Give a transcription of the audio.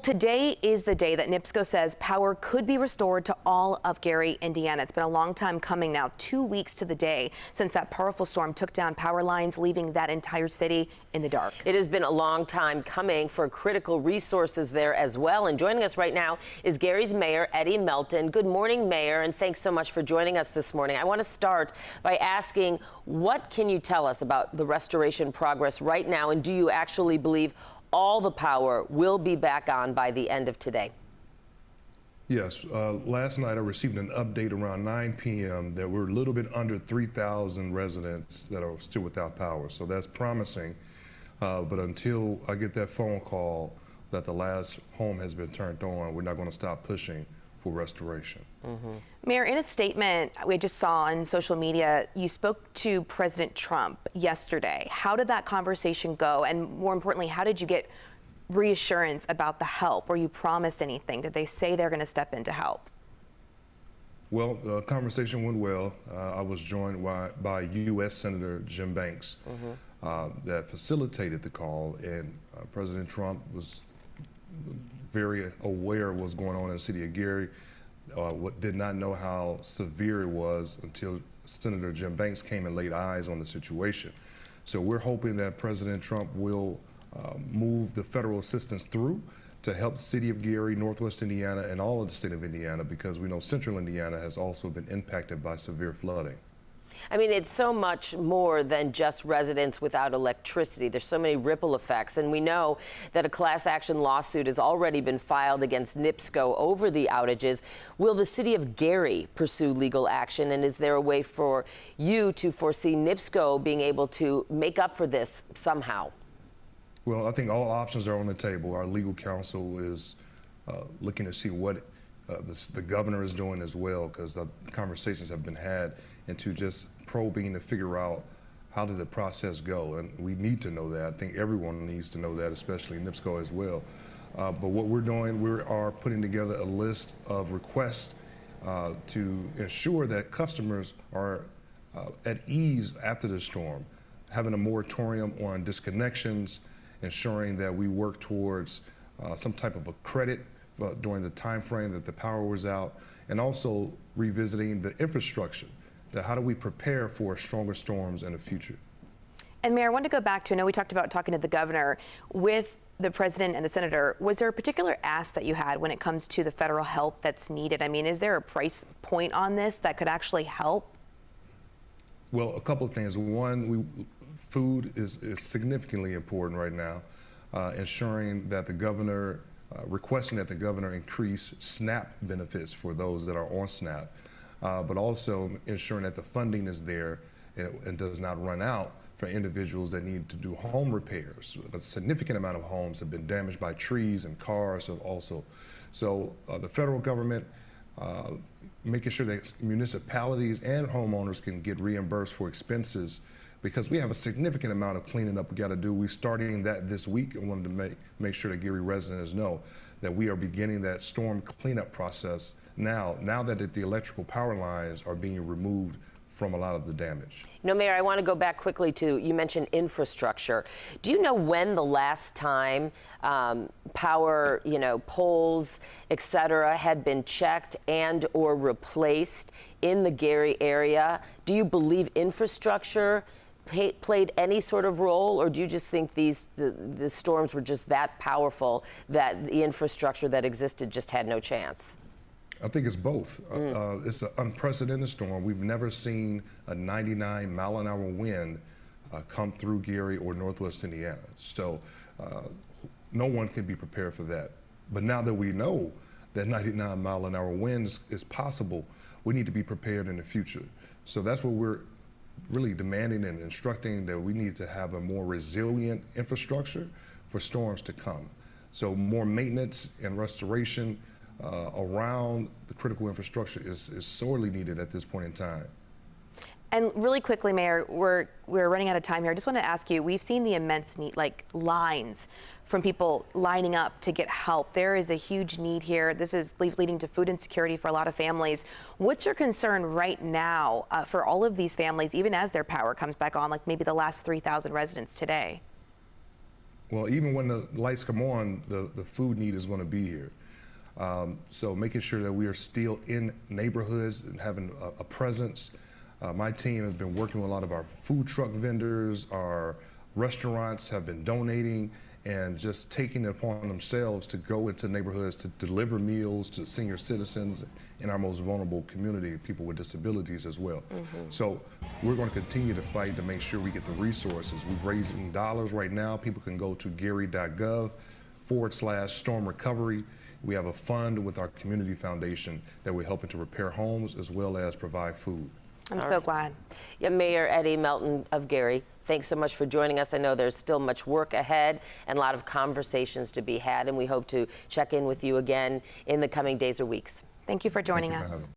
Today is the day that NIPSCO says power could be restored to all of Gary, Indiana. It's been a long time coming now, 2 weeks to the day since that powerful storm took down power lines, leaving that entire city in the dark. It has been a long time coming for critical resources there as well. And joining us right now is Gary's Mayor, Eddie Melton. Good morning, Mayor, and thanks so much for joining us this morning. I want to start by asking, what can you tell us about the restoration progress right now, and do you actually believe all the power will be back on by the end of today? Yes. Last night I received an update around 9 p.m. that we're a little bit under 3,000 residents that are still without power. So that's promising. But until I get that phone call that the last home has been turned on, we're not going to stop pushing for restoration. Mayor, in a statement we just saw on social media, you spoke to President Trump yesterday. How did that conversation go? And more importantly, how did you get reassurance about the help? Were you promised anything? Did they say they're going to step in to help? Well, the conversation went well. I was joined by U.S. Senator Jim Banks that facilitated the call, and President Trump was very aware of what's going on in the city of Gary. Did not know how severe it was until Senator Jim Banks came and laid eyes on the situation. So we're hoping that President Trump will move the federal assistance through to help the city of Gary, Northwest Indiana, and all of the state of Indiana, because we know Central Indiana has also been impacted by severe flooding. I mean, it's so much more than just residents without electricity. There's so many ripple effects, and we know that a class action lawsuit has already been filed against NIPSCO over the outages. Will the city of Gary pursue legal action, and is there a way for you to foresee NIPSCO being able to make up for this somehow? Well, I think all options are on the table. Our legal counsel is looking to see what the governor is doing as well, because the conversations have been had into just probing to figure out how did the process go. And we need to know that. I think everyone needs to know that, especially NIPSCO as well. But what we're doing, we are putting together a list of requests to ensure that customers are at ease after the storm, having a moratorium on disconnections, ensuring that we work towards some type of a credit during the time frame that the power was out, and also revisiting the infrastructure. How do we prepare for stronger storms in the future? And Mayor, I wanted to go back to, I know we talked about talking to the governor. With the president and the senator, was there a particular ask that you had when it comes to the federal help that's needed? I mean, is there a price point on this that could actually help? Well, a couple of things. One, food is significantly important right now. Ensuring that the governor, requesting that the governor increase SNAP benefits for those that are on SNAP. But also ensuring that the funding is there and does not run out for individuals that need to do home repairs. A significant amount of homes have been damaged by trees, and cars have also. So the federal government making sure that municipalities and homeowners can get reimbursed for expenses, because we have a significant amount of cleaning up we got to do. We're starting that this week, and wanted to make sure that Gary residents know that we are beginning that storm cleanup process now that the electrical power lines are being removed from a lot of the damage. You know, Mayor, I want to go back quickly to, you mentioned infrastructure. Do you know when the last time power, poles, et cetera, had been checked and or replaced in the Gary area? Do you believe infrastructure played any sort of role, or do you just think the storms were just that powerful that the infrastructure that existed just had no chance? I think it's both. It's an unprecedented storm. We've never seen a 99-mile-an-hour wind come through Gary or Northwest Indiana. So no one can be prepared for that. But now that we know that 99-mile-an-hour wind is possible, we need to be prepared in the future. So that's what we're really demanding and instructing, that we need to have a more resilient infrastructure for storms to come. So more maintenance and restoration around the critical infrastructure is sorely needed at this point in time. And really quickly, Mayor, we're running out of time here. I just want to ask you, we've seen the immense need, like lines from people lining up to get help. There is a huge need here. This is leading to food insecurity for a lot of families. What's your concern right now for all of these families, even as their power comes back on, like maybe the last 3,000 residents today? Well, even when the lights come on, the food need is going to be here. So making sure that we are still in neighborhoods and having a presence. My team has been working with a lot of our food truck vendors. Our restaurants have been donating and just taking it upon themselves to go into neighborhoods to deliver meals to senior citizens in our most vulnerable community, people with disabilities as well. So we're going to continue to fight to make sure we get the resources. We're raising dollars right now. People can go to gary.gov/storm recovery. We have a fund with our community foundation that we're helping to repair homes as well as provide food. I'm so glad. Yeah, Mayor Eddie Melton of Gary, thanks so much for joining us. I know there's still much work ahead and a lot of conversations to be had, and we hope to check in with you again in the coming days or weeks. Thank you for joining us.